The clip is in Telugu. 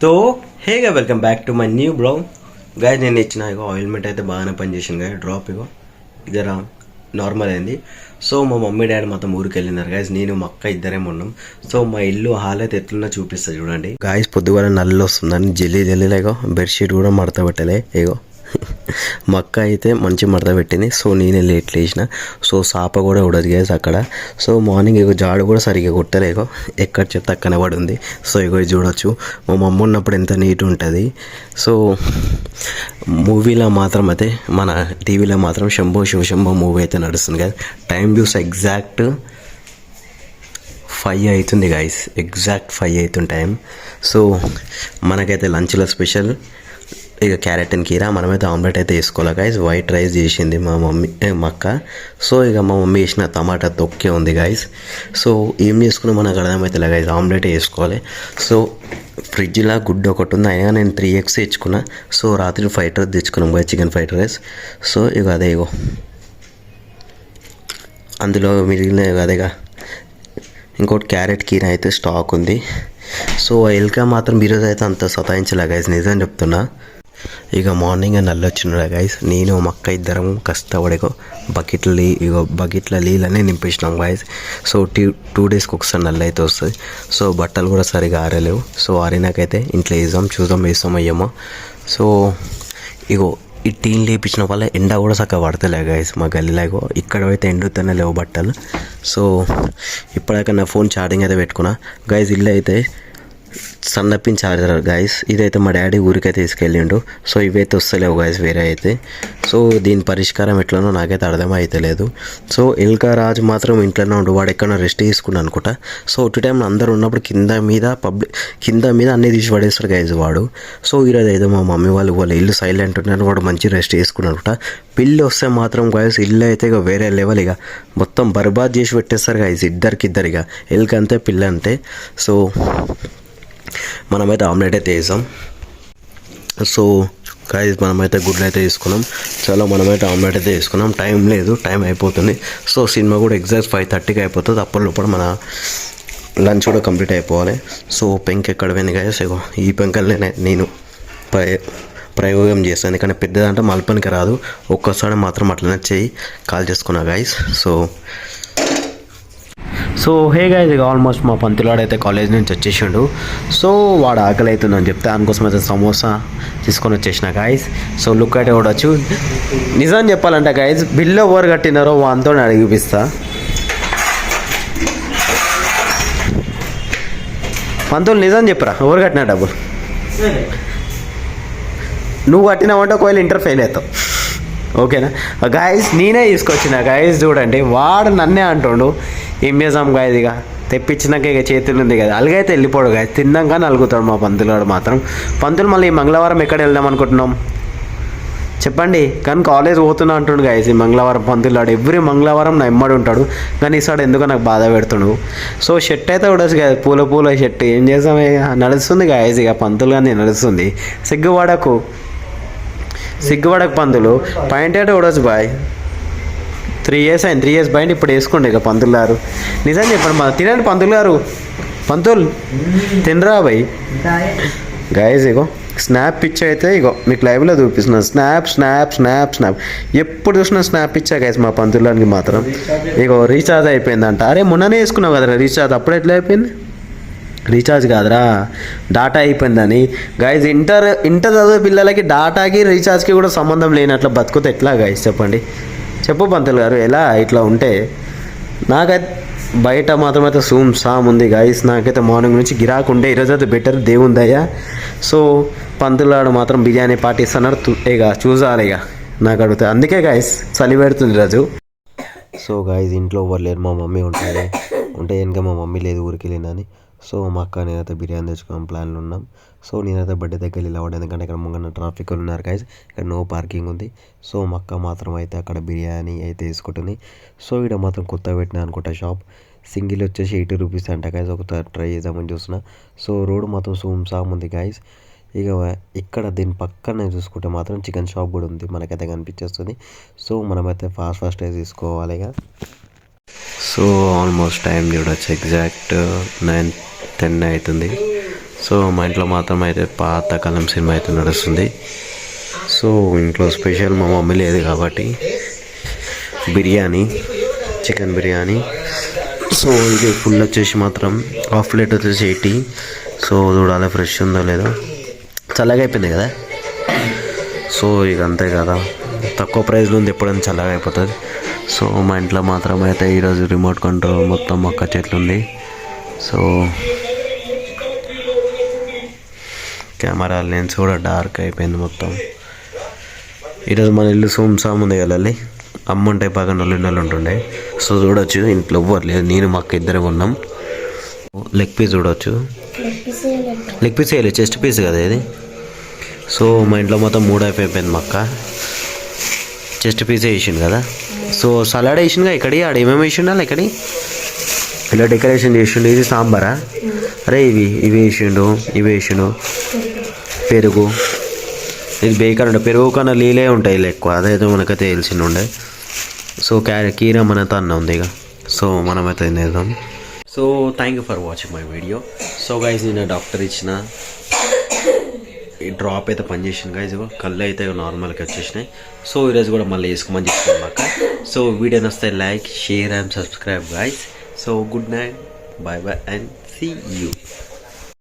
సో హేగా welcome back to my new blog guys. నేను ఇచ్చిన ఇగో ఆయిల్మెంట్ అయితే బాగానే పనిచేసింది గాయ. డ్రాప్ ఇగో జర నార్మల్ అయింది. సో మా మమ్మీ డాడీ మొత్తం ఊరికి వెళ్ళినారు గాయస్. నేను మా అక్క ఇద్దరేమో ఉన్నాం. సో మా ఇల్లు హాల్ అయితే ఎట్లున్నా చూపిస్తా చూడండి గాయస్. పొద్దుగాల నల్లు వస్తుందని జల్లీలో ఇగో బెడ్షీట్ కూడా మడత పెట్టలే. ఇగో మా అక్క అయితే మంచి మడత పెట్టింది. సో నేనే లేట్ లేచిన. సో సాప కూడా ఉడదు గేస్ అక్కడ. సో మార్నింగ్ ఇగో జాడు కూడా సరిగ్గా కొట్టలేగో, ఎక్కడ చెత్త అక్కనే పడి ఉంది. సో ఇగో చూడొచ్చు మా మమ్మ ఉన్నప్పుడు ఎంత నీట్ ఉంటుంది. సో మూవీలో మాత్రం అయితే మన టీవీలో మాత్రం శంభో శివశంభో మూవీ అయితే నడుస్తుంది కదా. టైం చూసి ఎగ్జాక్ట్ 5 అవుతుంది గాయస్. ఎగ్జాక్ట్ 5 అవుతుంది టైం. సో మనకైతే లంచ్లో స్పెషల్ ఇక క్యారెట్ అండ్ కీరా. మనమైతే ఆమ్లెట్ అయితే వేసుకోవాలి గాయస్. వైట్ రైస్ చేసింది మా మమ్మీ మా అక్క. సో ఇక మా మమ్మీ వేసిన టమాటా తొక్కే ఉంది గాయస్. సో ఏం చేసుకున్నా మనకు అర్థమవుతుంది గాయస్. ఆమ్లెట్ వేసుకోవాలి. సో ఫ్రిడ్జ్లో గుడ్డు ఒకటి ఉంది, అయినా నేను 3 eggs తెచ్చుకున్నా. సో రాత్రి ఫ్రైడ్ రైస్ తెచ్చుకున్నాం guys, chicken fried rice. So ఇక అదే ఇగో అందులో మిగిలిన అదేగా ఇంకోటి క్యారెట్ కీరా అయితే స్టాక్ ఉంది. సో ఎల్కా మాత్రం ఈరోజు అయితే అంత సతాయించలే గాయస్, నిజం చెప్తున్నా. ఇక మార్నింగ్ నల్లు వచ్చినాడు గాయస్. నేను మా అక్క ఇద్దరం కష్టపడిగో బకెట్ల నీళ్ళనే నింపేసినాం గాయస్. సో 2 daysకి ఒకసారి నల్లు అయితే వస్తుంది. సో బట్టలు కూడా సరిగా ఆరలేవు. సో ఆరినాకైతే ఇంట్లో వేస్తాం అయ్యేమో. సో ఇగో ఈ టీన్ లేపించిన వల్ల ఎండ కూడా చక్కగా పడతలే గాయస్ మా గల్లీలో. ఇక్కడ అయితే ఎండుతూనే లేవు బట్టలు. సో ఇప్పటిదాకా నా ఫోన్ ఛార్జింగ్ అయితే పెట్టుకున్నా గాయస్. ఇల్లు అయితే సన్నపిన్ ఛార్జర్ గాయస్. ఇదైతే మా డాడీ ఊరికైతే తీసుకెళ్ళిండు. సో ఇవైతే వస్తలేవు గాయస్ వేరే అయితే. సో దీని పరిష్కారం ఎట్లనో నాకైతే అర్థమైతలేదు. సో ఎల్కా రాజు మాత్రం ఇంట్లోనే ఉండు, వాడు ఎక్కడో రెస్ట్ తీసుకున్నాను అనుకుంటా. సో ఒకటి టైంలో అందరూ ఉన్నప్పుడు కింద మీద అన్నీ తీసి పడేస్తారు గాయస్ వాడు. సో ఈరోజు అయితే మా మమ్మీ వాళ్ళ ఇల్లు సైలెంట్ ఉన్నారు, వాడు మంచి రెస్ట్ తీసుకున్నాను అనుకుంటా. పిల్లి వస్తే మాత్రం గాయస్ ఇల్లు అయితే ఇక వేరే లెవెల్, ఇక మొత్తం బర్బాద్ చేసి పెట్టేస్తారు గాయస్ ఇద్దరికిద్దరు. ఇక ఎల్క అంతే పిల్ల అంతే. సో మనమైతే ఆమ్లెట్ అయితే వేసాం. సో గాయస్ మనమైతే గుడ్లు అయితే తీసుకున్నాం. చాలా మనమైతే ఆమ్లెట్ అయితే వేసుకున్నాం. టైం లేదు, టైం అయిపోతుంది. సో సినిమా కూడా ఎగ్జాక్ట్ 5:30కి అయిపోతుంది. అప్పటి లోపల మన లంచ్ కూడా కంప్లీట్ అయిపోవాలి. సో పెంక్ ఎక్కడ పోయింది గాయస్. ఇగో ఈ పెంకల్ని నేను ప్రయోగం చేస్తాను, ఎందుకంటే పెద్దదంటే మలపనికి రాదు. ఒక్కసారి మాత్రం అట్లనే చేయి కాల్ చేసుకున్నా గాయస్. సో హే గాయస్, ఇక ఆల్మోస్ట్ మా పంతులాడైతే కాలేజ్ నుంచి వచ్చేసిండు. సో వాడు ఆకలి అవుతుందని చెప్తే దానికోసం అయితే సమోసా తీసుకొని వచ్చేసిన గాయస్. సో లుక్ అయితే చూడొచ్చు. నిజం చెప్పాలంటే గాయస్, బిల్లు ఎవరు కట్టినారో వాంతో అడిగిపిస్తా. పంతులు నిజం చెప్పరా, ఎవరు కట్టినా డబ్బులు? నువ్వు కట్టినావంటే ఒకవేళ ఇంటర్ ఫెయిల్ అవుతావు, ఓకేనా గాయస్? నేనే తీసుకొచ్చిన గాయస్. చూడండి వాడు నన్నే అంటుండు. ఏం చేసాం గాయస్, ఇక తెప్పించినాక ఇక చేతులు ఉంది కదా, అలాగైతే వెళ్ళిపోడు గాయస్. తిన్నాక నలుగుతాడు మా పంతులు మాత్రం. పంతులు మళ్ళీ ఈ మంగళవారం ఎక్కడ వెళ్దాం అనుకుంటున్నాం చెప్పండి? కానీ కాలేజ్ పోతున్నా అంటుండు గాయస్ ఈ మంగళవారం పంతులాడు. ఎవ్రీ మంగళవారం నా ఎమ్మడి ఉంటాడు, కానీ ఈసారి ఎందుకో నాకు బాధ పెడుతుండు. సో షర్ట్ అయితే ఉండొచ్చు కదా, పూల షర్ట్. ఏం చేసాం, ఇక నడుస్తుంది గాయస్. ఇక పంతులు కానీ నడుస్తుంది. సిగ్గుపడకు పంతులు. పాయింట్ అయితే ఉండొచ్చు బాయ్. 3 years అయింది. 3 years బయట ఇప్పుడు వేసుకోండి ఇక పంతులు గారు. నిజం చెప్పండి, తినండి పంతులు గారు. పంతులు తినరా బాయ్. గాయస్ ఇగో స్నాప్ పిచ్ అయితే ఇగో మీకు లైవ్లో చూపిస్తున్నాను. స్నాప్ ఎప్పుడు చూసినా స్నాప్ పిచ్చా గాయస్ మా పంతులానికి మాత్రం. ఇగో రీఛార్జ్ అయిపోయిందంట. అరే మొన్ననే వేసుకున్నావు కదరా రీఛార్జ్, అప్పుడు ఎట్లా అయిపోయింది? రీఛార్జ్ కాదురా, డాటా అయిపోయిందని. గాయస్ ఇంటర్ చదివే పిల్లలకి డాటాకి రీఛార్జ్కి కూడా సంబంధం లేనట్లు బతుకుతే ఎట్లా గాయస్ చెప్పండి? చెప్పు పంతులు గారు, ఎలా ఇట్లా ఉంటే? నాకైతే బయట మాత్రం అయితే సామ్ ఉంది గాయస్. నాకైతే మార్నింగ్ నుంచి గిరాకు ఉండే, ఈరోజు అయితే బెటర్ దేవుని దయ. సో పంతులాడు మాత్రం బిర్యానీ పాటిస్తున్నారు. ఇక చూసాలి ఇక నాకు అడుగుతాయి. అందుకే గాయస్ చలి పెడుతుంది ఈరోజు. సో గాయస్ ఇంట్లో ఎవరు లేరు, మా మమ్మీ ఉంటే వెనక మా మమ్మీ లేదు, ఊరికి వెళ్ళిందని. సో మా అక్క నేనైతే బిర్యానీ తెచ్చుకోవడం ప్లాన్లు ఉన్నాం. సో నేనైతే బర్త్డే దగ్గర వెళ్ళి అవ్వడం, ఎందుకంటే ఇక్కడ ముంగన్న ట్రాఫిక్ ఉన్నారు గాయస్. ఇక్కడ నో పార్కింగ్ ఉంది. సో మా అక్క మాత్రం అయితే అక్కడ బిర్యానీ అయితే వేసుకుంటుంది. సో ఇక్కడ మాత్రం కొత్తగా పెట్టినా అనుకుంటా షాప్. సింగిల్ వచ్చేసి 80 rupees అంట గాయస్. ఒకసారి ట్రై చేద్దామని చూస్తున్నా. సో రోడ్ మాత్రం సామ్ ఉంది గాయస్. ఇక ఇక్కడ దీని పక్కనే చూసుకుంటే మాత్రం చికెన్ షాప్ కూడా ఉంది, మనకైతే కనిపించేస్తుంది. సో మనమైతే ఫాస్ట్ తీసుకోవాలి ఇక. సో ఆల్మోస్ట్ టైం చూడొచ్చు, ఎగ్జాక్ట్ 9:10 అవుతుంది. సో మా ఇంట్లో మాత్రం అయితే పాత కాలం సినిమా అయితే నడుస్తుంది. సో ఇంట్లో స్పెషల్ మా మమ్మీ లేదు కాబట్టి బిర్యానీ, చికెన్ బిర్యానీ. సో ఇది ఫుల్ వచ్చేసి మాత్రం హాఫ్ ప్లేట్ వచ్చేసి 80. సో చూడాలి ఫ్రెష్ ఉందో లేదో, చల్లగా అయిపోయింది కదా. సో ఇక అంతే కదా, తక్కువ ప్రైస్లో ఉంది, ఎప్పుడైనా చల్లగా అయిపోతుంది. సో మా ఇంట్లో మాత్రం అయితే ఈరోజు రిమోట్ కంట్రోల్ మొత్తం మొక్క చెట్లు ఉంది. సో కెమెరా లెన్స్ కూడా డార్క్ అయిపోయింది మొత్తం. ఈరోజు మన ఇల్లు సోమసామ్ ఉంది కదా, అమ్మ ఉంటే బాగా నల్లు ఉంటుండే. సో చూడొచ్చు, ఇంట్లో ఎవ్వరు లేదు, నేను మా అక్క ఇద్దరే ఉన్నాం. లెగ్ పీస్ చూడవచ్చు, లెగ్ పీస్ వేయలేదు, చెస్ట్ పీస్ కదా ఇది. సో మా ఇంట్లో మొత్తం 3 అయిపోయింది మా అక్క, చెస్ట్ పీసే వేసిండు కదా. సో సలాడ్ వేసిండుగా ఇక్కడి, ఆడ ఏమేమి వేసిండా ఇక్కడి, ఇలా డెకరేషన్ చేసిండు. ఇది సాంబారా, అరే ఇవి వేసిండు, ఇవి వేసిండు. పెరుగు, ఇది బేకర్ ఉండే, పెరుగు కన్నా నీళ్ళే ఉంటాయి ఎక్కువ, అదైతే మనకైతే తెలిసిండు ఉండే. సో కీర మనతో అన్న ఉంది ఇక. సో మనమైతే తినేద్దాం. So thank you for watching my video. So guys నేను డాక్టర్ ఇచ్చిన ఈ డ్రాప్ అయితే పనిచేసింది గైజ్, కళ్ళు అయితే నార్మల్గా వచ్చేసినాయి. సో ఈరోజు కూడా మళ్ళీ వేసుకోమని చెప్తాను మాక. సో వీడియో నచ్చితే like, share and subscribe guys. So good night, bye bye and see you.